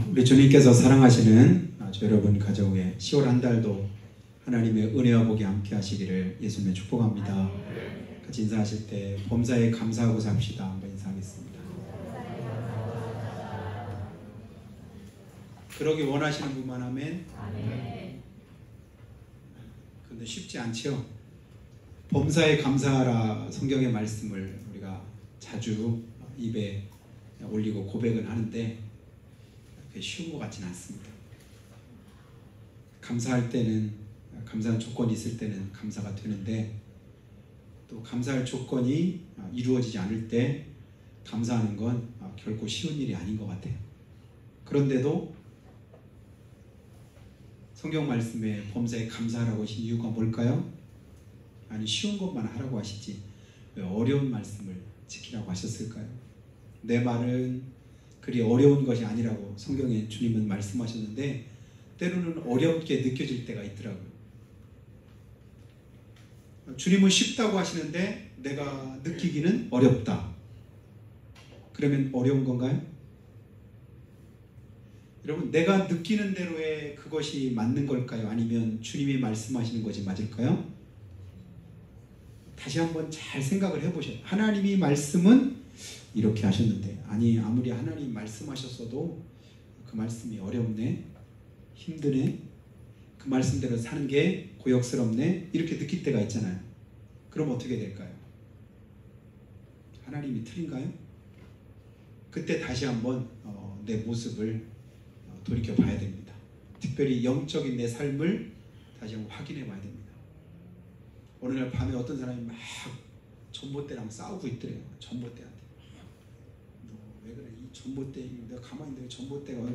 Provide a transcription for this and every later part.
우리 주님께서 사랑하시는 저 여러분 가정에 10월 한 달도 하나님의 은혜와 복이 함께 하시기를 예수님의 축복합니다. 같이 인사하실 때 범사에 감사하고 삽시다. 한번 인사하겠습니다. 그러기 원하시는 분만 하면 근데 쉽지 않죠. 범사에 감사하라 성경의 말씀을 우리가 자주 입에 올리고 고백은 하는데 그게 쉬운 것 같지는 않습니다. 감사할 때는 감사한 조건이 있을 때는 감사가 되는데 또 감사할 조건이 이루어지지 않을 때 감사하는 건 결코 쉬운 일이 아닌 것 같아요. 그런데도 성경 말씀에 범사에 감사하라고 하신 이유가 뭘까요? 아니 쉬운 것만 하라고 하시지 왜 어려운 말씀을 지키라고 하셨을까요? 내 말은 그리 어려운 것이 아니라고 성경에 주님은 말씀하셨는데 때로는 어렵게 느껴질 때가 있더라고요. 주님은 쉽다고 하시는데 내가 느끼기는 어렵다. 그러면 어려운 건가요? 여러분, 내가 느끼는 대로의 그것이 맞는 걸까요? 아니면 주님이 말씀하시는 것이 맞을까요? 다시 한번 잘 생각을 해보셔요. 하나님이 말씀은 이렇게 하셨는데 아니 아무리 하나님 말씀하셨어도 그 말씀이 어렵네, 힘드네, 그 말씀대로 사는 게 고역스럽네 이렇게 느낄 때가 있잖아요. 그럼 어떻게 될까요? 하나님이 틀린가요? 그때 다시 한번 내 모습을 돌이켜 봐야 됩니다. 특별히 영적인 내 삶을 다시 한번 확인해 봐야 됩니다. 어느 날 밤에 어떤 사람이 막 전봇대랑 싸우고 있더래요. 전봇대한테 너 왜 그래 이 전봇대, 내가 가만히 있는데 전봇대가,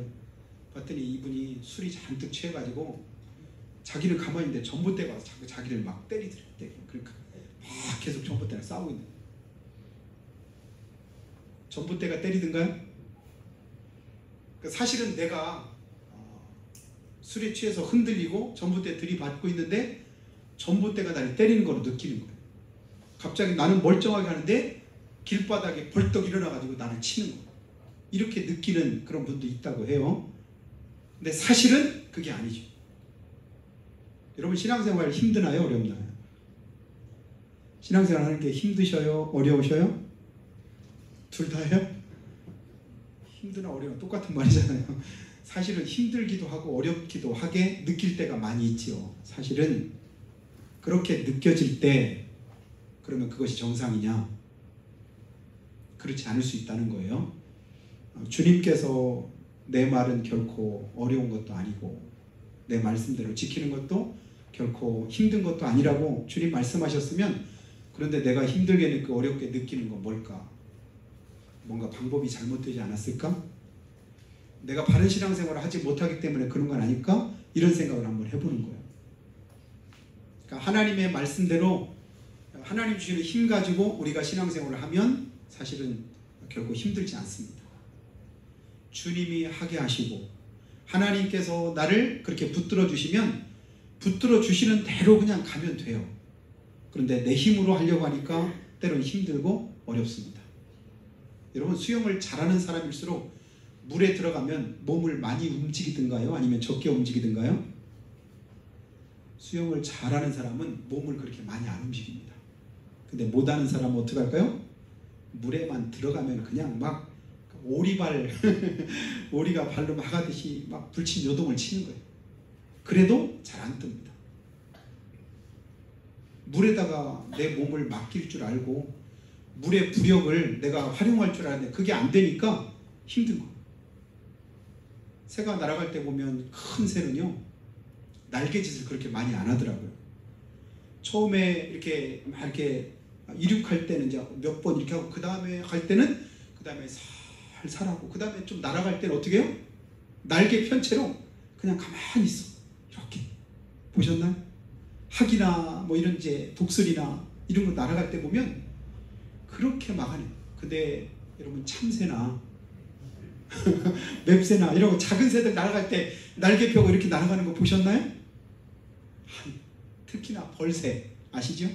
봤더니 이분이 술이 잔뜩 취해가지고 자기는 가만히 있는데 전봇대가 와서 자꾸 자기를 막 때리더래. 그러니까 막 계속 전봇대랑 싸우고 있는. 전봇대가 때리든가요? 사실은 내가 술에 취해서 흔들리고 전봇대 들이받고 있는데 전봇대가 나를 때리는 거로 느끼는 거예요. 갑자기 나는 멀쩡하게 하는데 길바닥에 벌떡 일어나가지고 나를 치는 거예요. 이렇게 느끼는 그런 분도 있다고 해요. 근데 사실은 그게 아니죠. 여러분 신앙생활 힘드나요? 어렵나요? 신앙생활 하는 게 힘드셔요? 어려우셔요? 둘 다요? 힘드나 어려우나 똑같은 말이잖아요. 사실은 힘들기도 하고 어렵기도 하게 느낄 때가 많이 있지요. 사실은 그렇게 느껴질 때 그러면 그것이 정상이냐? 그렇지 않을 수 있다는 거예요. 주님께서 내 말은 결코 어려운 것도 아니고 내 말씀대로 지키는 것도 결코 힘든 것도 아니라고 주님 말씀하셨으면, 그런데 내가 힘들게 느끼고 어렵게 느끼는 건 뭘까? 뭔가 방법이 잘못되지 않았을까? 내가 바른 신앙생활을 하지 못하기 때문에 그런 건 아닐까? 이런 생각을 한번 해보는 거예요. 그러니까 하나님의 말씀대로 하나님 주시는 힘 가지고 우리가 신앙생활을 하면 사실은 결코 힘들지 않습니다. 주님이 하게 하시고 하나님께서 나를 그렇게 붙들어 주시면 붙들어 주시는 대로 그냥 가면 돼요. 그런데 내 힘으로 하려고 하니까 때로는 힘들고 어렵습니다. 여러분 수영을 잘하는 사람일수록 물에 들어가면 몸을 많이 움직이든가요? 아니면 적게 움직이든가요? 수영을 잘하는 사람은 몸을 그렇게 많이 안 움직입니다. 근데 못하는 사람은 어떻게 할까요? 물에만 들어가면 그냥 막 오리발 오리가 발로 막 하듯이 막 불친 요동을 치는 거예요. 그래도 잘 안 뜹니다. 물에다가 내 몸을 맡길 줄 알고 물의 부력을 내가 활용할 줄 아는데 그게 안 되니까 힘든 거예요. 새가 날아갈 때 보면 큰 새는요 날개짓을 그렇게 많이 안 하더라고요. 처음에 이렇게 막 이렇게 이륙할 때는 이제 몇 번 이렇게 하고 그 다음에 갈 때는 그 다음에 살살 하고 그 다음에 좀 날아갈 때는 어떻게 해요? 날개 편 채로 그냥 가만히 있어. 이렇게 보셨나요? 학이나 뭐 이런 이제 독수리나 이런 거 날아갈 때 보면 그렇게 막아내요. 근데 여러분 참새나 맵새나 이런 거 작은 새들 날아갈 때 날개 펴고 이렇게 날아가는 거 보셨나요? 특히나 벌새 아시죠?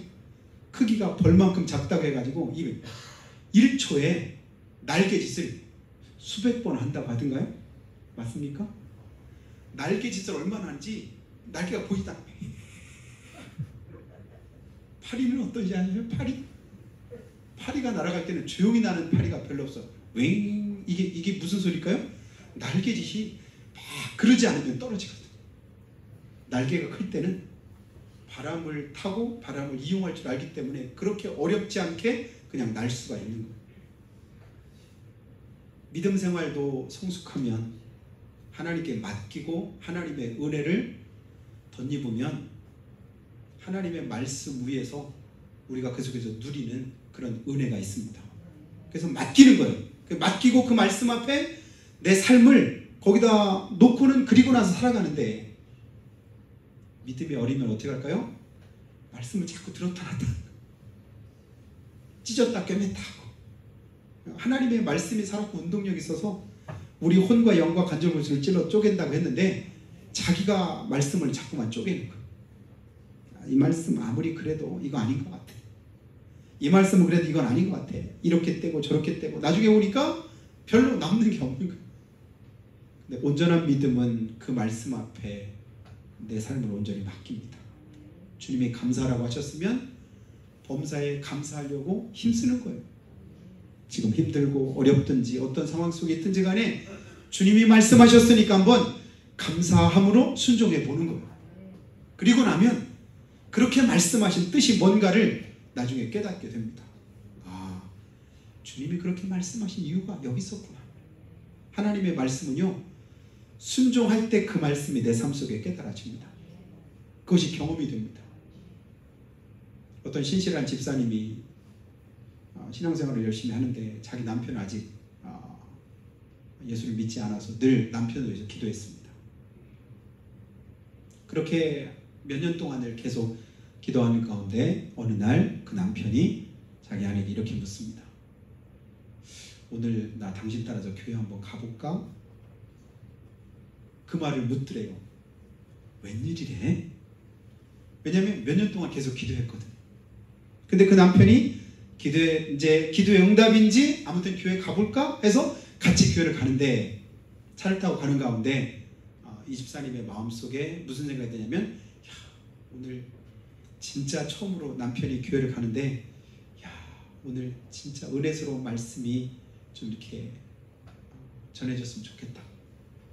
크기가 벌만큼 작다고 해가지고 1초에 날개짓을 수백 번 한다고 하던가요? 맞습니까? 날개 짓을 얼마나 하는지 날개가 보이다. 파리는 어떤지 아세요? 파리가 날아갈 때는 조용히 나는 파리가 별로 없어. 윙, 이게 무슨 소리일까요? 날개짓이 막 그러지 않으면 떨어지거든. 날개가 클 때는 바람을 타고 바람을 이용할 줄 알기 때문에 그렇게 어렵지 않게 그냥 날 수가 있는 거예요. 믿음 생활도 성숙하면 하나님께 맡기고 하나님의 은혜를 덧입으면 하나님의 말씀 위에서 우리가 그 속에서 누리는 그런 은혜가 있습니다. 그래서 맡기는 거예요. 맡기고 그 말씀 앞에 내 삶을 거기다 놓고는 그리고 나서 살아가는데, 믿음이 어리면 어떻게 할까요? 말씀을 자꾸 들었다 놨다 찢었다 꿰맸다 하고, 하나님의 말씀이 살았고 운동력이 있어서 우리 혼과 영과 간접물질을 찔러 쪼갠다고 했는데 자기가 말씀을 자꾸만 쪼개는 거예요. 이 말씀 아무리 그래도 이거 아닌 것 같아. 이 말씀은 그래도 이건 아닌 것 같아. 이렇게 떼고 저렇게 떼고 나중에 오니까 별로 남는 게 없는 거예요. 근데 온전한 믿음은 그 말씀 앞에 내 삶을 온전히 맡깁니다. 주님이 감사라고 하셨으면 범사에 감사하려고 힘쓰는 거예요. 지금 힘들고 어렵든지 어떤 상황 속에 있든지 간에 주님이 말씀하셨으니까 한번 감사함으로 순종해 보는 거예요. 그리고 나면 그렇게 말씀하신 뜻이 뭔가를 나중에 깨닫게 됩니다. 아, 주님이 그렇게 말씀하신 이유가 여기 있었구나. 하나님의 말씀은요, 순종할 때 그 말씀이 내 삶 속에 깨달아집니다. 그것이 경험이 됩니다. 어떤 신실한 집사님이 신앙생활을 열심히 하는데 자기 남편은 아직 예수를 믿지 않아서 늘 남편을 위해서 기도했습니다. 그렇게 몇 년 동안을 계속 기도하는 가운데 어느 날 그 남편이 자기 아내에게 이렇게 묻습니다. 오늘 나 당신 따라서 교회 한번 가볼까? 그 말을 묻더래요. 웬일이래? 왜냐하면 몇 년 동안 계속 기도했거든. 근데 그 남편이 기도의 응답인지 아무튼 교회 가볼까 해서 같이 교회를 가는데, 차를 타고 가는 가운데 이 집사님의 마음속에 무슨 생각이 드냐면, 야, 오늘 진짜 처음으로 남편이 교회를 가는데, 야, 오늘 진짜 은혜스러운 말씀이 좀 이렇게 전해졌으면 좋겠다.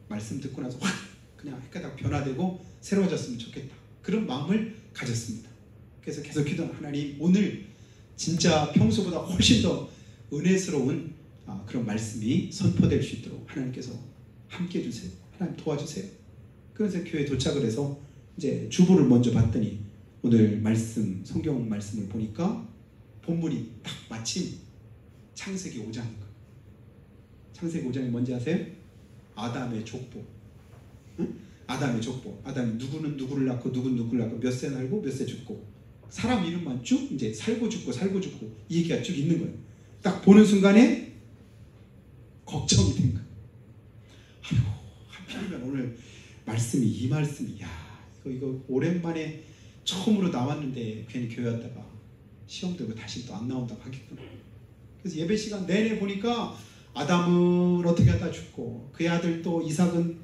말씀 듣고 나서 확 그냥 헷가닥 변화되고 새로워졌으면 좋겠다. 그런 마음을 가졌습니다. 그래서 계속 기도하는, 하나님 오늘 진짜 평소보다 훨씬 더 은혜스러운 그런 말씀이 선포될 수 있도록 하나님께서 함께 해주세요. 하나님 도와주세요. 그래서 교회에 도착을 해서 이제 주보를 먼저 봤더니 오늘 말씀, 성경 말씀을 보니까 본문이 딱 마침 창세기 5장인 거예요. 창세기 5장이 뭔지 아세요? 아담의 족보. 응? 아담의 족보. 아담이 누구는 누구를 낳고 누구는 누구를 낳고 몇 세 살고 몇 세 죽고, 사람 이름만 쭉 이제 살고 죽고 이 얘기가 쭉 있는 거예요. 딱 보는 순간에 걱정이 된 거예요. 아이고, 하필이면 오늘 말씀이 이 말씀이, 야, 이거 오랜만에 처음으로 나왔는데 괜히 교회 왔다가 시험 들고 다시 또 안 나온다고 하겠구나. 그래서 예배 시간 내내 보니까 아담은 어떻게 하다 죽고, 그의 아들 또 이삭은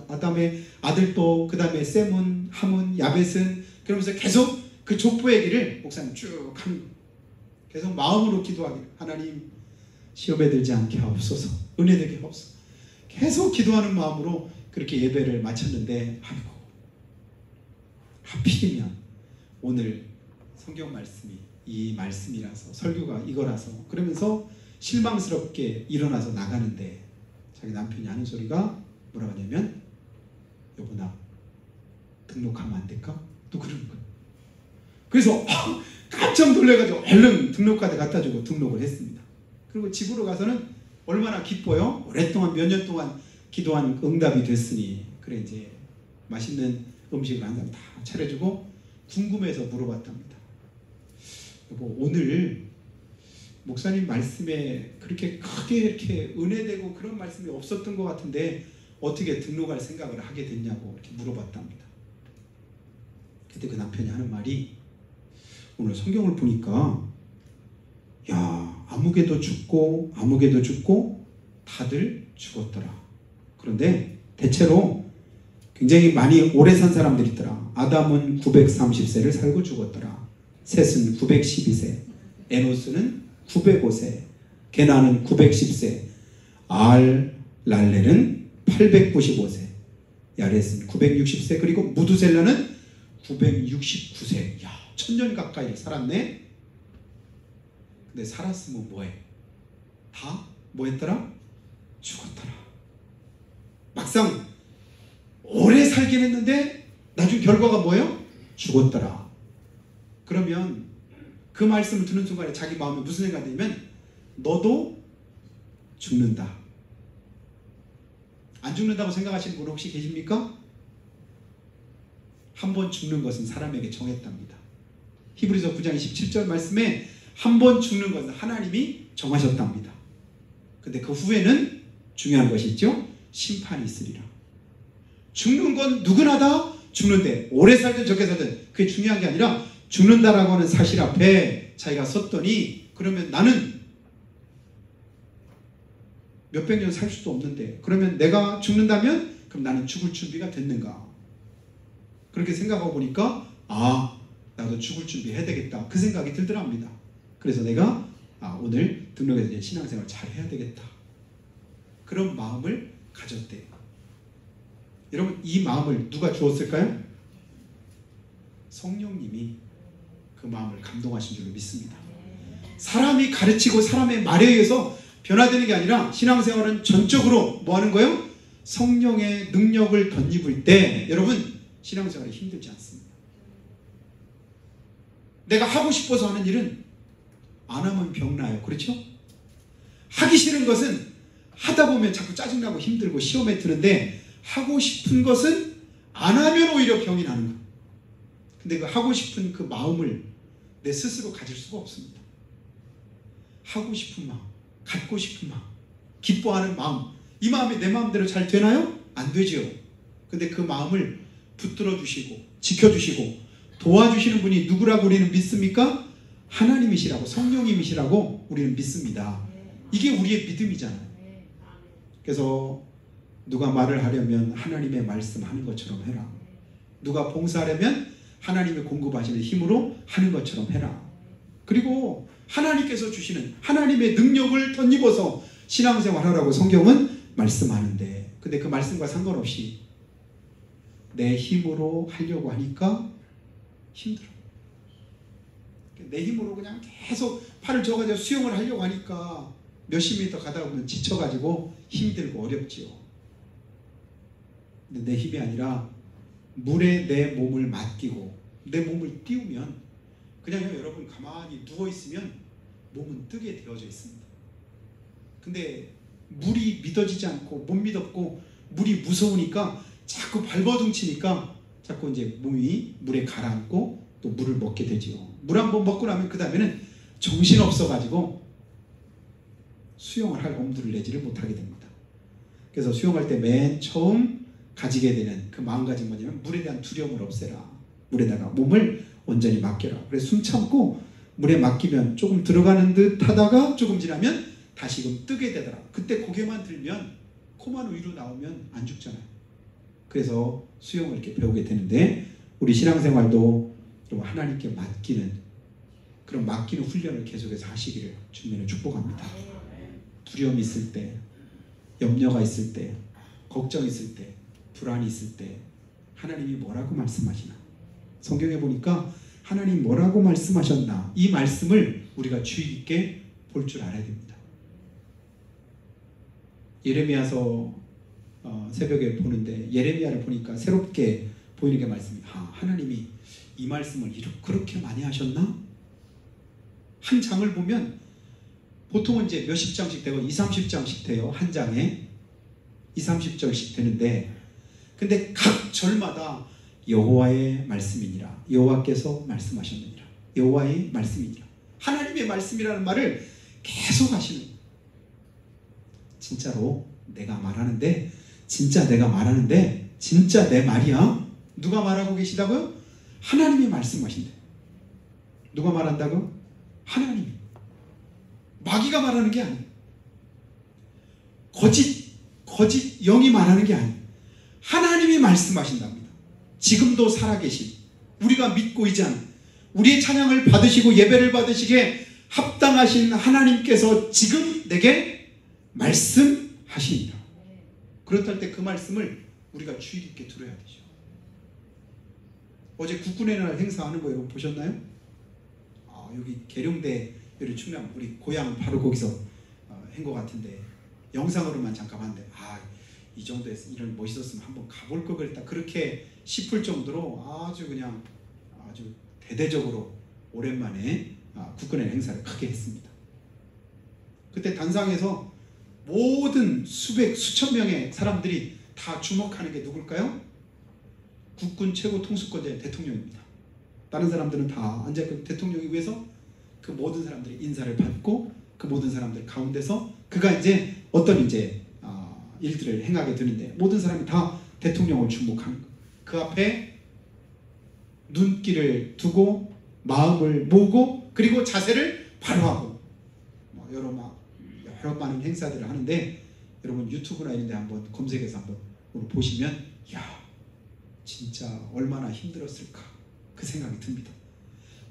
아담의 아들 또 그 다음에 셈은, 함은, 야벳은, 그러면서 계속 그 족보 얘기를 목사님 쭉 하는 거예요. 계속 마음으로 기도하기를, 하나님 시험에 들지 않게 하옵소서, 은혜 되게 하옵소서. 계속 기도하는 마음으로 그렇게 예배를 마쳤는데, 아이고, 하필이면 오늘 성경 말씀이 이 말씀이라서, 설교가 이거라서, 그러면서 실망스럽게 일어나서 나가는데 자기 남편이 하는 소리가 뭐라고 하냐면, 여보 나 등록하면 안 될까? 또 그러는 거예요. 그래서 깜짝 놀래가지고 얼른 등록카드 갖다 주고 등록을 했습니다. 그리고 집으로 가서는 얼마나 기뻐요. 오랫동안 몇 년 동안 기도한 응답이 됐으니, 그래 이제 맛있는 음식을 항상 다 차려주고 궁금해서 물어봤답니다. 여보, 오늘 목사님 말씀에 그렇게 크게 이렇게 은혜되고 그런 말씀이 없었던 것 같은데 어떻게 등록할 생각을 하게 됐냐고 이렇게 물어봤답니다. 그때 그 남편이 하는 말이, 오늘 성경을 보니까 야, 아무개도 죽고 아무개도 죽고 다들 죽었더라. 그런데 대체로 굉장히 많이 오래 산 사람들이 있더라. 아담은 930세를 살고 죽었더라. 셋은 912세, 에노스는 905세, 게나는 910세, 랄렐은 895세, 야렛은 960세, 그리고 무두셀라는 969세. 야, 1000년 가까이 살았네. 근데 살았으면 뭐해? 다 뭐했더라? 죽었더라. 막상 오래 살긴 했는데 나중 결과가 뭐예요? 죽었더라. 그러면 그 말씀을 듣는 순간에 자기 마음에 무슨 생각이 들면 너도 죽는다. 안 죽는다고 생각하시는 분 혹시 계십니까? 한 번 죽는 것은 사람에게 정했답니다. 히브리서 9장 27절 말씀에 한 번 죽는 것은 하나님이 정하셨답니다. 근데 그 후에는 중요한 것이 있죠. 심판이 있으리라. 죽는 건 누구나 다 죽는데 오래 살든 적게 살든 그게 중요한 게 아니라 죽는다라고 하는 사실 앞에 자기가 섰더니 그러면 나는 몇백 년 살 수도 없는데 그러면 내가 죽는다면 그럼 나는 죽을 준비가 됐는가? 그렇게 생각하고 보니까 나도 죽을 준비 해야 되겠다. 그 생각이 들더랍니다. 그래서 내가 오늘 등록해서 이제 신앙생활 잘 해야 되겠다. 그런 마음을 가졌대요. 여러분 이 마음을 누가 주었을까요? 성령님이 그 마음을 감동하신 줄로 믿습니다. 사람이 가르치고 사람의 말에 의해서 변화되는 게 아니라 신앙생활은 전적으로 뭐 하는 거예요? 성령의 능력을 덧입을 때 여러분 신앙생활이 힘들지 않습니다. 내가 하고 싶어서 하는 일은 안 하면 병나요. 그렇죠? 하기 싫은 것은 하다 보면 자꾸 짜증나고 힘들고 시험에 드는데 하고 싶은 것은 안 하면 오히려 병이 나는 거예요. 근데 그 하고 싶은 그 마음을 내 스스로 가질 수가 없습니다. 하고 싶은 마음, 갖고 싶은 마음, 기뻐하는 마음, 이 마음이 내 마음대로 잘 되나요? 안 되죠. 근데 그 마음을 붙들어 주시고 지켜주시고 도와주시는 분이 누구라고 우리는 믿습니까? 하나님이시라고, 성령님이시라고 우리는 믿습니다. 이게 우리의 믿음이잖아요. 그래서 누가 말을 하려면 하나님의 말씀하는 것처럼 해라. 누가 봉사하려면 하나님의 공급하시는 힘으로 하는 것처럼 해라. 그리고 하나님께서 주시는 하나님의 능력을 덧입어서 신앙생활하라고 성경은 말씀하는데 근데 그 말씀과 상관없이 내 힘으로 하려고 하니까 힘들어. 내 힘으로 그냥 계속 팔을 져가지고 수영을 하려고 하니까 몇십 미터 가다 보면 지쳐가지고 힘들고 어렵지요. 근데 내 힘이 아니라 물에 내 몸을 맡기고 내 몸을 띄우면 그냥요 여러분 가만히 누워있으면 몸은 뜨게 되어져 있습니다. 근데 물이 믿어지지 않고 못 믿었고 물이 무서우니까 자꾸 발버둥치니까 자꾸 이제 몸이 물에 가라앉고 또 물을 먹게 되지요. 물 한 번 먹고 나면 그 다음에는 정신없어가지고 수영을 할 엄두를 내지를 못하게 됩니다. 그래서 수영할 때 맨 처음 가지게 되는 그 마음가짐이 뭐냐면 물에 대한 두려움을 없애라. 물에다가 몸을 온전히 맡겨라. 그래서 숨 참고 물에 맡기면 조금 들어가는 듯 하다가 조금 지나면 다시금 뜨게 되더라. 그때 고개만 들면 코만 위로 나오면 안 죽잖아요. 그래서 수영을 이렇게 배우게 되는데 우리 신앙생활도 좀 하나님께 맡기는 그런 맡기는 훈련을 계속해서 하시기를 주님을 축복합니다. 두려움이 있을 때, 염려가 있을 때, 걱정이 있을 때, 불안이 있을 때 하나님이 뭐라고 말씀하시나? 성경에 보니까 하나님 뭐라고 말씀하셨나? 이 말씀을 우리가 주의 깊게 볼 줄 알아야 됩니다. 예레미야서 새벽에 보는데 예레미야를 보니까 새롭게 보이는 게 말씀입니다. 하나님이 이 말씀을 그렇게 많이 하셨나? 한 장을 보면 보통은 이제 몇십 장씩 되고 20-30장씩 돼요. 한 장에 20-30절씩 되는데 근데 각 절마다 여호와의 말씀이니라. 여호와께서 말씀하셨느니라. 여호와의 말씀이니라. 하나님의 말씀이라는 말을 계속 하시는 거예요. 진짜로 내가 말하는데 진짜 내가 말하는데 진짜 내 말이야? 누가 말하고 계시다고요? 하나님이 말씀하신대. 누가 말한다고? 하나님이. 마귀가 말하는 게 아니에요. 거짓 영이 말하는 게 아니에요. 하나님이 말씀하신답니다. 지금도 살아계신 우리가 믿고 있잖아요. 우리의 찬양을 받으시고 예배를 받으시기에 합당하신 하나님께서 지금 내게 말씀하십니다. 그렇다 때 그 말씀을 우리가 주의 깊게 들어야 되죠. 어제 국군의 날 행사하는 거 여러분 보셨나요? 여기 계룡대 충남 우리 고향 바로 거기서 한 것 같은데 영상으로만 잠깐 봤는데 이 정도에서 이런 멋있었으면 한번 가볼 걸 그랬다 그렇게 싶을 정도로 아주 대대적으로 오랜만에 국군의 행사를 크게 했습니다. 그때 단상에서 모든 수천 명의 사람들이 다 주목하는 게 누굴까요? 국군 최고 통수권자의 대통령입니다. 다른 사람들은 다 앉아있고 대통령이 위해서 그 모든 사람들이 인사를 받고 그 모든 사람들 가운데서 그가 이제 어떤 일들을 행하게 되는데 모든 사람이 다 대통령을 주목하는 것. 그 앞에 눈길을 두고 마음을 모으고 그리고 자세를 바로 하고 여러 많은 행사들을 하는데 여러분 유튜브나 이런 데 한번 검색해서 한번 보시면 진짜 얼마나 힘들었을까 그 생각이 듭니다.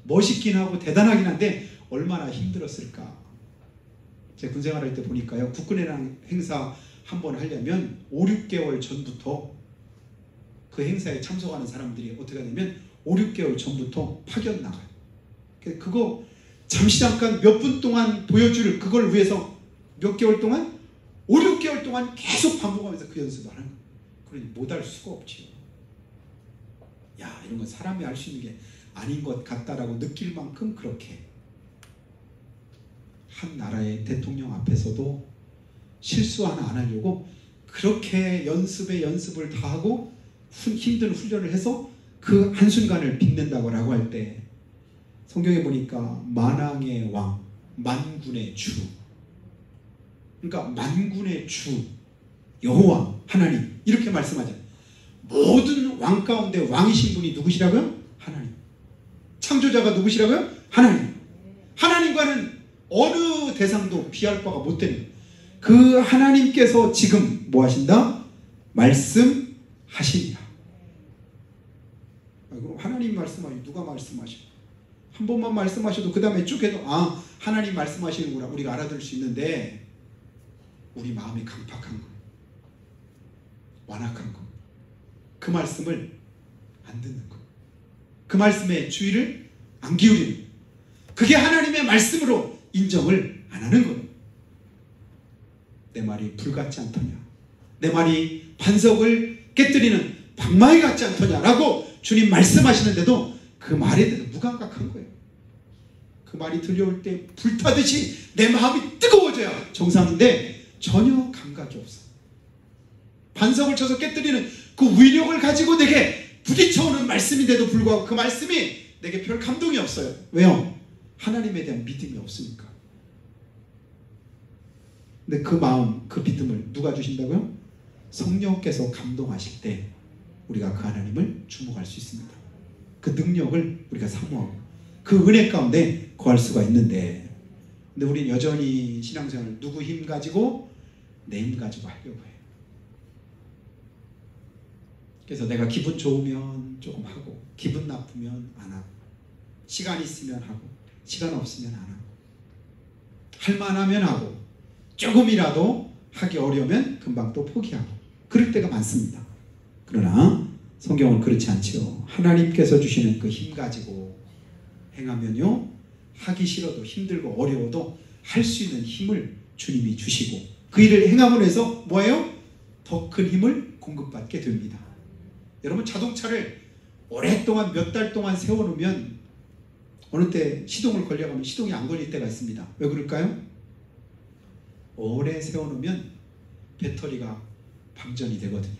멋있긴 하고 대단하긴 한데 얼마나 힘들었을까. 제가 군생활할 때 보니까요, 국군의랑 행사 한번 하려면 5-6개월 전부터 그 행사에 참석하는 사람들이 어떻게 하냐면 5-6개월 전부터 파견 나가요. 그거 잠깐 몇 분 동안 보여줄 그걸 위해서 몇 개월 동안 5-6개월 동안 계속 반복하면서 그 연습을 하는 거예요. 그러니 못할 수가 없지요. 이런 건 사람이 할 수 있는 게 아닌 것 같다라고 느낄 만큼 그렇게 한 나라의 대통령 앞에서도 실수 하나 안 하려고 그렇게 연습을 다 하고 힘든 훈련을 해서 그 한순간을 빛낸다고 할 때 성경에 보니까 만왕의 왕, 만군의 주, 그러니까 만군의 주 여호와 하나님 이렇게 말씀하잖아요. 모든 왕 가운데 왕이신 분이 누구시라고요? 하나님. 창조자가 누구시라고요? 하나님. 하나님과는 어느 대상도 비할 바가 못 되는 그 하나님께서 지금 뭐 하신다? 말씀하십니다. 그럼 하나님 말씀하시고 누가 말씀하시고 한 번만 말씀하셔도 그 다음에 쭉 해도 하나님 말씀하시는구나 우리가 알아들을 수 있는데 우리 마음이 강팍한 거, 완악한 거, 그 말씀을 안 듣는 거, 그 말씀에 주의를 안 기울이는 거, 그게 하나님의 말씀으로 인정을 안 하는 거예요. 내 말이 불같지 않더냐, 내 말이 반석을 깨뜨리는 방망이 같지 않더냐라고 주님 말씀하시는데도 그 말에 대해서 무감각한 거예요. 그 말이 들려올 때 불타듯이 내 마음이 뜨거워져야 정상인데 전혀 감각이 없어. 반석을 쳐서 깨뜨리는 그 위력을 가지고 내게 부딪혀오는 말씀인데도 불구하고 그 말씀이 내게 별 감동이 없어요. 왜요? 하나님에 대한 믿음이 없으니까. 근데 그 마음, 그 믿음을 누가 주신다고요? 성령께서 감동하실 때 우리가 그 하나님을 주목할 수 있습니다. 그 능력을 우리가 사모하고 그 은혜 가운데 거할 수가 있는데, 근데 우리는 여전히 신앙생활을 누구 힘 가지고? 내 힘 가지고 하려고 해요. 그래서 내가 기분 좋으면 조금 하고 기분 나쁘면 안 하고 시간 있으면 하고 시간 없으면 안 하고 할만하면 하고 조금이라도 하기 어려우면 금방 또 포기하고 그럴 때가 많습니다. 그러나 성경은 그렇지 않죠. 하나님께서 주시는 그 힘 가지고 행하면요, 하기 싫어도 힘들고 어려워도 할 수 있는 힘을 주님이 주시고 그 일을 행함으로 해서 뭐예요? 더 큰 힘을 공급받게 됩니다. 여러분, 자동차를 오랫동안 몇 달 동안 세워놓으면 어느 때 시동을 걸려가면 시동이 안 걸릴 때가 있습니다. 왜 그럴까요? 오래 세워놓으면 배터리가 방전이 되거든요.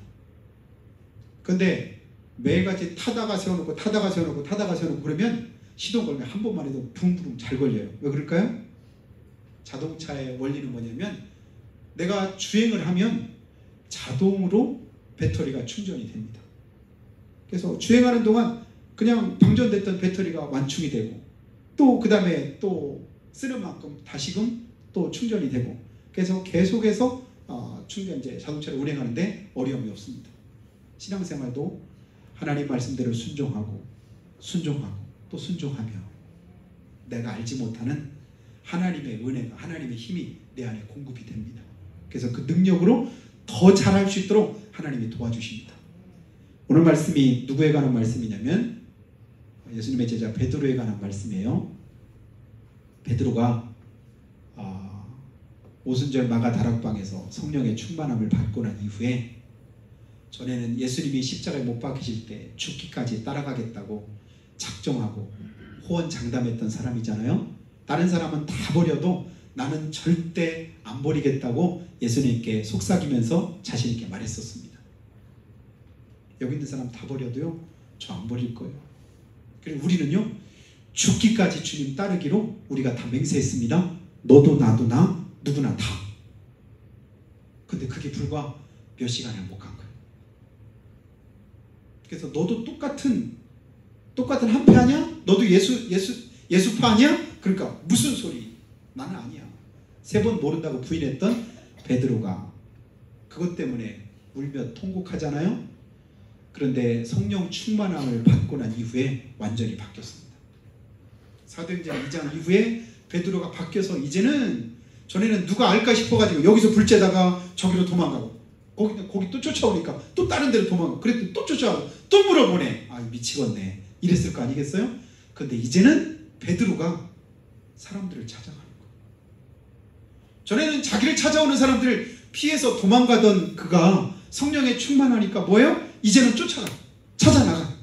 근데 매일같이 타다가 세워놓고 그러면 시동 걸면 한 번만 해도 붕붕 잘 걸려요. 왜 그럴까요? 자동차의 원리는 뭐냐면 내가 주행을 하면 자동으로 배터리가 충전이 됩니다. 그래서 주행하는 동안 그냥 방전됐던 배터리가 완충이 되고 또 그 다음에 또 쓰는 만큼 다시금 또 충전이 되고 그래서 계속해서 충전 이제 자동차를 운행하는데 어려움이 없습니다. 신앙생활도 하나님 말씀대로 순종하고 또 순종하며 내가 알지 못하는 하나님의 은혜가 하나님의 힘이 내 안에 공급이 됩니다. 그래서 그 능력으로 더 잘할 수 있도록 하나님이 도와주십니다. 오늘 말씀이 누구에 관한 말씀이냐면 예수님의 제자 베드로에 관한 말씀이에요. 베드로가 오순절 마가 다락방에서 성령의 충만함을 받고 난 이후에 전에는 예수님이 십자가에 못 박히실 때 죽기까지 따라가겠다고 작정하고 호언장담했던 사람이잖아요. 다른 사람은 다 버려도 나는 절대 안 버리겠다고 예수님께 속삭이면서 자신 있게 말했었습니다. 여기 있는 사람 다 버려도요, 저 안 버릴 거예요. 그리고 우리는요, 죽기까지 주님 따르기로 우리가 다 맹세했습니다. 너도 나도 나 누구나 다. 근데 그게 불과 몇 시간을 못 간 거예요. 그래서 너도 똑같은 한패하냐? 너도 예수파 아니야? 그러니까 무슨 소리? 나는 아니야. 3번 모른다고 부인했던 베드로가 그것 때문에 울며 통곡하잖아요. 그런데 성령 충만함을 받고 난 이후에 완전히 바뀌었습니다. 사도행전 2장 이후에 베드로가 바뀌어서 이제는 전에는 누가 알까 싶어가지고 여기서 불째다가 저기로 도망가고 거기 또 쫓아오니까 또 다른 데로 도망가고 그랬더니 또 쫓아오고 또 물어보네. 아 미치겠네. 이랬을 거 아니겠어요? 근데 이제는 베드로가 사람들을 찾아가는 거예요. 전에는 자기를 찾아오는 사람들을 피해서 도망가던 그가 성령에 충만하니까 뭐예요? 이제는 찾아나가.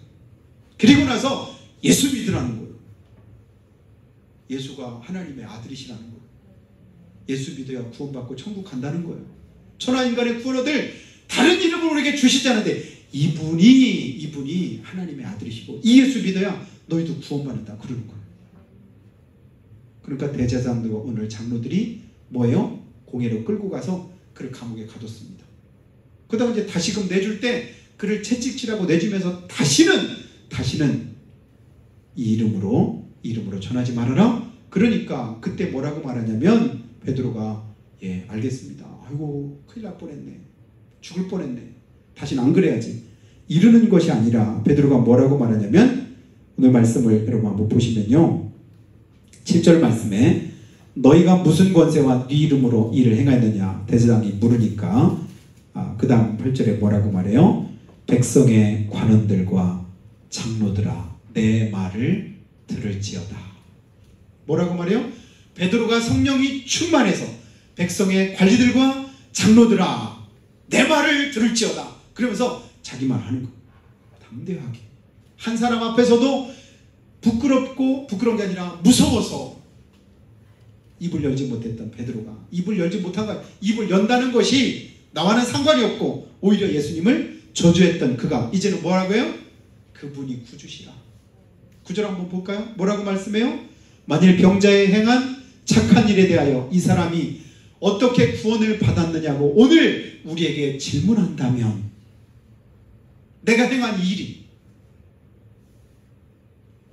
그리고 나서 예수 믿으라는 거예요. 예수가 하나님의 아들이시라는 거예요. 예수 믿어야 구원받고 천국 간다는 거예요. 천하인간의 구원 얻을 다른 이름을 우리에게 주시지 않은데 이분이 하나님의 아들이시고 이 예수 믿어야 너희도 구원받는다 그러는 거예요. 그러니까 대제사장들과 오늘 장로들이 뭐예요? 공회로 끌고 가서 그를 감옥에 가뒀습니다. 그 다음 이제 다시금 내줄 때 그를 채찍질하고 내주면서 다시는 이 이름으로 전하지 말아라. 그러니까 그때 뭐라고 말하냐면 베드로가 예 알겠습니다. 아이고 큰일 날 뻔했네. 죽을 뻔했네. 다시는 안 그래야지. 이러는 것이 아니라 베드로가 뭐라고 말하냐면 오늘 말씀을 여러분 한번 보시면요. 7절 말씀에 너희가 무슨 권세와 네 이름으로 일을 행하였느냐 대제사장이 물으니까 그 다음 8절에 뭐라고 말해요? 백성의 관원들과 장로들아 내 말을 들을지어다. 뭐라고 말해요? 베드로가 성령이 충만해서 백성의 관리들과 장로들아 내 말을 들을지어다. 그러면서 자기 말 하는 거 담대하게 한 사람 앞에서도 부끄러운 게 아니라 무서워서 입을 열지 못했던 베드로가 입을 열지 못한 거 입을 연다는 것이 나와는 상관이 없고 오히려 예수님을 저주했던 그가 이제는 뭐라고 해요? 그분이 구주시라. 9절 한번 볼까요? 뭐라고 말씀해요? 만일 병자에 행한 착한 일에 대하여 이 사람이 어떻게 구원을 받았느냐고 오늘 우리에게 질문한다면 내가 행한 이 일이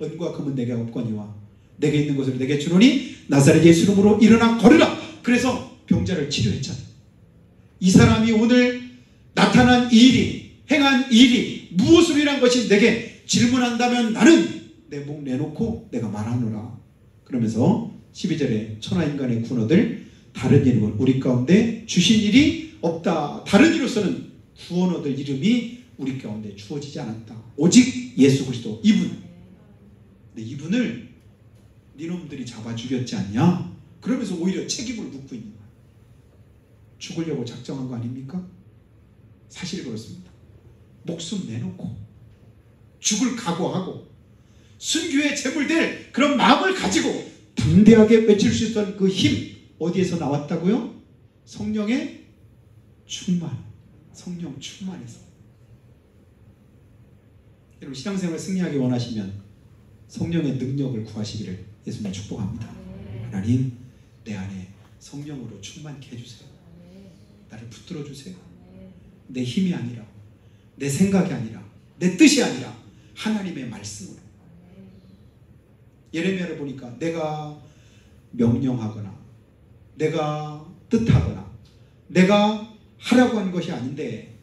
은과 금은 내게 없거니와 내게 있는 것을 내게 주노니 나사렛 예수 이름으로 일어나 걸으라. 그래서 병자를 치료했잖아. 이 사람이 오늘 나타난 이 일이 행한 이 일이 무엇을 일한 것이 내게 질문한다면 나는 내 목 내놓고 내가 말하노라. 그러면서 12절에 천하인간의 구원 얻을 다른 이름은 우리 가운데 주신 일이 없다. 다른 이로서는 구원 얻을 이름이 우리 가운데 주어지지 않았다. 오직 예수 그리스도 이분. 근데 이분을 니놈들이 잡아 죽였지 않냐? 그러면서 오히려 책임을 묻고 있는 거야. 죽으려고 작정한 거 아닙니까? 사실 그렇습니다. 목숨 내놓고 죽을 각오하고 순교의 제물될 그런 마음을 가지고 담대하게 외칠 수 있던 그 힘 어디에서 나왔다고요? 성령의 충만. 성령 충만해서. 여러분 신앙생활 승리하기 원하시면 성령의 능력을 구하시기를 예수님 축복합니다. 하나님 내 안에 성령으로 충만케 해주세요. 나를 붙들어 주세요. 내 힘이 아니라 내 생각이 아니라 내 뜻이 아니라 하나님의 말씀으로. 예레미야를 보니까 내가 명령하거나 내가 뜻하거나 내가 하라고 한 것이 아닌데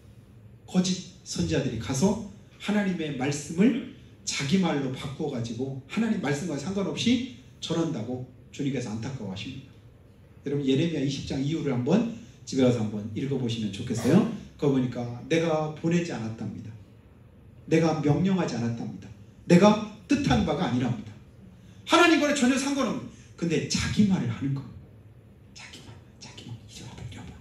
거짓 선지자들이 가서 하나님의 말씀을 자기 말로 바꿔가지고 하나님 말씀과 상관없이 전한다고 주님께서 안타까워하십니다. 여러분 예레미야 20장 이후를 한번 집에 가서 한번 읽어보시면 좋겠어요. 그거 보니까 내가 보내지 않았답니다. 내가 명령하지 않았답니다. 내가 뜻한 바가 아니랍니다. 하나님과는 전혀 상관없는, 근데 자기 말을 하는 거예요. 자기 말, 이리 와봐, 이리 와봐.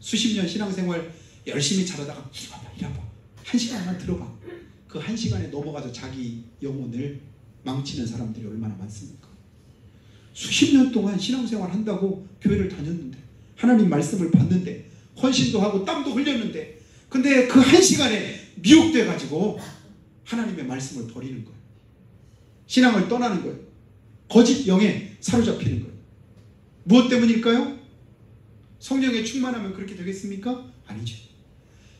수십 년 신앙생활 열심히 잘하다가 이리 와봐, 이리 와봐. 한 시간만 들어봐. 그 한 시간에 넘어가서 자기 영혼을 망치는 사람들이 얼마나 많습니까? 수십 년 동안 신앙생활 한다고 교회를 다녔는데 하나님 말씀을 받는데 헌신도 하고 땀도 흘렸는데 근데 그 한 시간에 미혹돼 가지고 하나님의 말씀을 버리는 거예요. 신앙을 떠나는 거예요. 거짓 영에 사로잡히는 거예요. 무엇 때문일까요? 성령의 충만하면 그렇게 되겠습니까? 아니죠.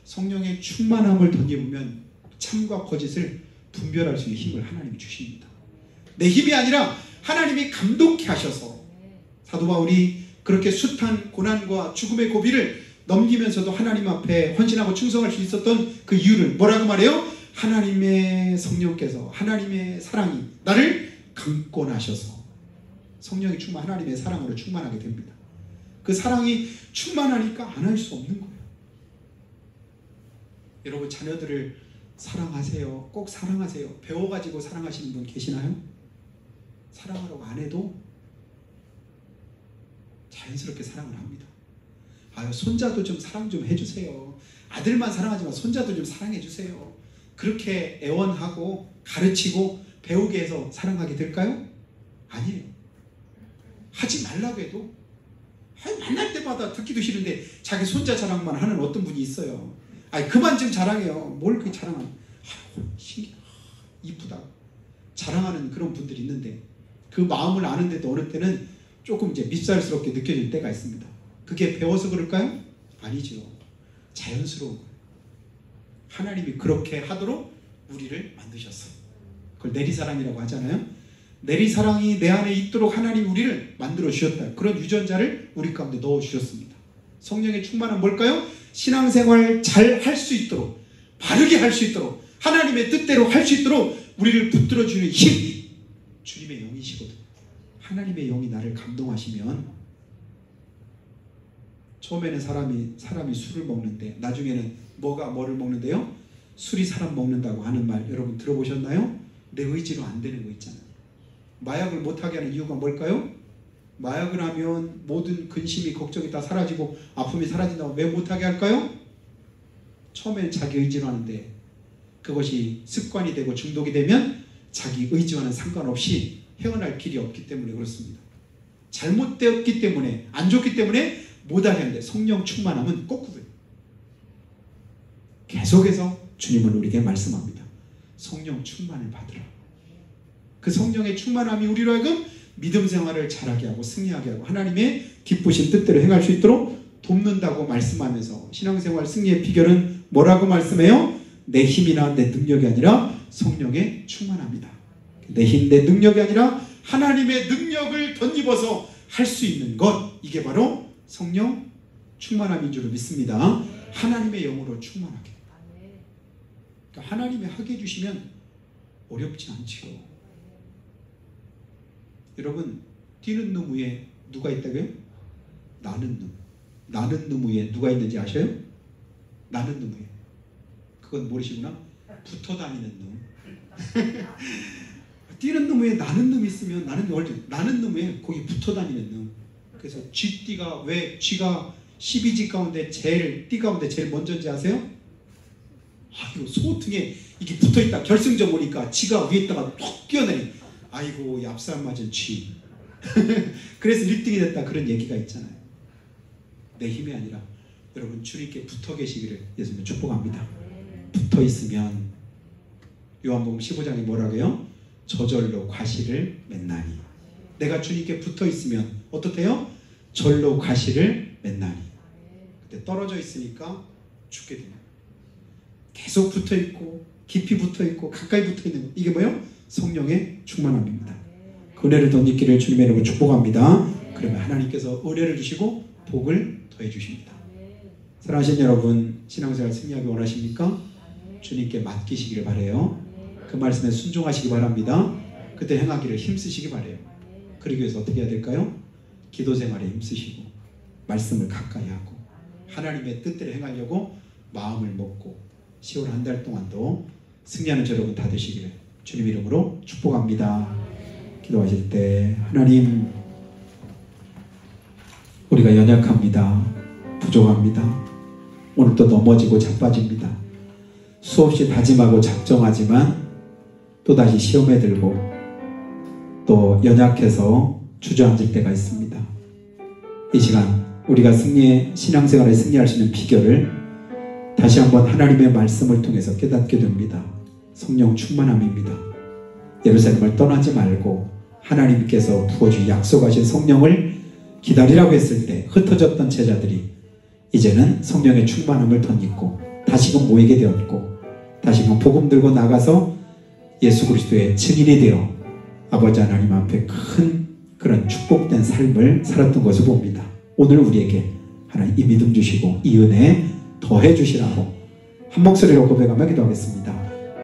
성령의 충만함을 덧입으면 참과 거짓을 분별할 수 있는 힘을 하나님이 주십니다. 내 힘이 아니라 하나님이 감독케 하셔서 사도 바울이 그렇게 숱한 고난과 죽음의 고비를 넘기면서도 하나님 앞에 헌신하고 충성할 수 있었던 그 이유를 뭐라고 말해요? 하나님의 성령께서, 하나님의 사랑이 나를 강권하셔서 성령이 하나님의 사랑으로 충만하게 됩니다. 그 사랑이 충만하니까 안 할 수 없는 거예요. 여러분 자녀들을 사랑하세요. 꼭 사랑하세요. 배워가지고 사랑하시는 분 계시나요? 사랑하라고 안 해도 자연스럽게 사랑을 합니다. 아유, 손자도 좀 사랑 좀 해주세요. 아들만 사랑하지만 손자도 좀 사랑해주세요. 그렇게 애원하고 가르치고 배우게 해서 사랑하게 될까요? 아니에요. 하지 말라고 해도 만날 때마다 듣기도 싫은데 자기 손자 자랑만 하는 어떤 분이 있어요. 아니 그만 좀 자랑해요. 뭘 그렇게 자랑하는, 이쁘다 자랑하는 그런 분들이 있는데 그 마음을 아는데도 어느 때는 조금 이제 밉살스럽게 느껴질 때가 있습니다. 그게 배워서 그럴까요? 아니죠. 자연스러운 거예요. 하나님이 그렇게 하도록 우리를 만드셨어요. 그걸 내리사랑이라고 하잖아요. 내리사랑이 내 안에 있도록 하나님 우리를 만들어 주셨다. 그런 유전자를 우리 가운데 넣어 주셨습니다. 성령의 충만은 뭘까요? 신앙생활 잘 할 수 있도록, 바르게 할 수 있도록, 하나님의 뜻대로 할 수 있도록 우리를 붙들어 주는 힘이 주님의 영이시거든요. 하나님의 영이 나를 감동하시면 처음에는 사람이 술을 먹는데 나중에는 뭐를 먹는데요? 술이 사람 먹는다고 하는 말 여러분 들어보셨나요? 내 의지로 안 되는 거 있잖아요. 마약을 못하게 하는 이유가 뭘까요? 마약을 하면 모든 근심이 걱정이 다 사라지고 아픔이 사라진다고 왜 못하게 할까요? 처음엔 자기 의지로 하는데 그것이 습관이 되고 중독이 되면 자기 의지와는 상관없이 헤어날 길이 없기 때문에 그렇습니다. 잘못되었기 때문에 안 좋기 때문에 못하게 하는데 성령 충만함은 거꾸로예요. 계속해서 주님은 우리에게 말씀합니다. 성령 충만을 받으라. 그 성령의 충만함이 우리로 하여금 믿음 생활을 잘하게 하고 승리하게 하고 하나님의 기쁘신 뜻대로 행할 수 있도록 돕는다고 말씀하면서 신앙생활 승리의 비결은 뭐라고 말씀해요? 내 힘이나 내 능력이 아니라 성령의 충만함이다. 내 힘, 내 능력이 아니라 하나님의 능력을 덧입어서 할 수 있는 것, 이게 바로 성령 충만함인 줄 믿습니다. 하나님의 영으로 충만하게. 그러니까 하나님이 하게 해주시면 어렵지 않지요. 여러분 뛰는 놈 위에 누가 있다고요? 나는 놈. 나는 놈 위에 누가 있는지 아셔요? 나는 놈 위에. 그건 모르시구나? 붙어 다니는 놈. 뛰는 놈 위에 나는 놈이 있으면 나는 놈 위에 거기 붙어 다니는 놈. 그래서 쥐띠가 왜 쥐가 12지 가운데 띠 가운데 제일 먼저인지 아세요? 아이고 소등에 이게 붙어있다 결승전 보니까 쥐가 위에 있다가 톡 뛰어내니 아이고 얍살 맞은 쥐. 그래서 1등이 됐다 그런 얘기가 있잖아요. 내 힘이 아니라 여러분 주님께 붙어 계시기를 예수님 축복합니다. 붙어 있으면 요한복음 15장에 뭐라고요? 저절로 과실을 맺나니. 내가 주님께 붙어 있으면 어떻대요? 절로 과실을 맺나니. 근데 떨어져 있으니까 죽게 됩니다. 계속 붙어 있고 깊이 붙어 있고 가까이 붙어 있는 거. 이게 뭐예요? 성령의 충만함입니다. 그 은혜를 덧입기를 주님의 이름으로 축복합니다. 그러면 하나님께서 은혜를 주시고 복을 더해 주십니다. 사랑하신 여러분, 신앙생활 승리하기 원하십니까? 주님께 맡기시기를 바라요. 그 말씀에 순종하시기 바랍니다. 그때 행하기를 힘쓰시기 바라요. 그러기 위해서 어떻게 해야 될까요? 기도 생활에 힘쓰시고 말씀을 가까이 하고 하나님의 뜻대로 행하려고 마음을 먹고 10월 한 달 동안도 승리하는 저 여러분 다 되시기를 주님 이름으로 축복합니다. 기도하실 때 하나님, 우리가 연약합니다. 부족합니다. 오늘도 넘어지고 자빠집니다. 수없이 다짐하고 작정하지만 또다시 시험에 들고 또 연약해서 주저앉을 때가 있습니다. 이 시간 우리가 신앙생활에 승리할 수 있는 비결을 다시 한번 하나님의 말씀을 통해서 깨닫게 됩니다. 성령 충만함입니다. 예루살렘을 떠나지 말고 하나님께서 부어주 약속하신 성령을 기다리라고 했을 때 흩어졌던 제자들이 이제는 성령의 충만함을 덧입고 다시금 모이게 되었고 다시금 복음 들고 나가서 예수 그리스도의 증인이 되어 아버지 하나님 앞에 큰 그런 축복된 삶을 살았던 것을 봅니다. 오늘 우리에게 하나님 이 믿음 주시고 이 은혜 더해 주시라고 한 목소리로 고백하며 기도하겠습니다.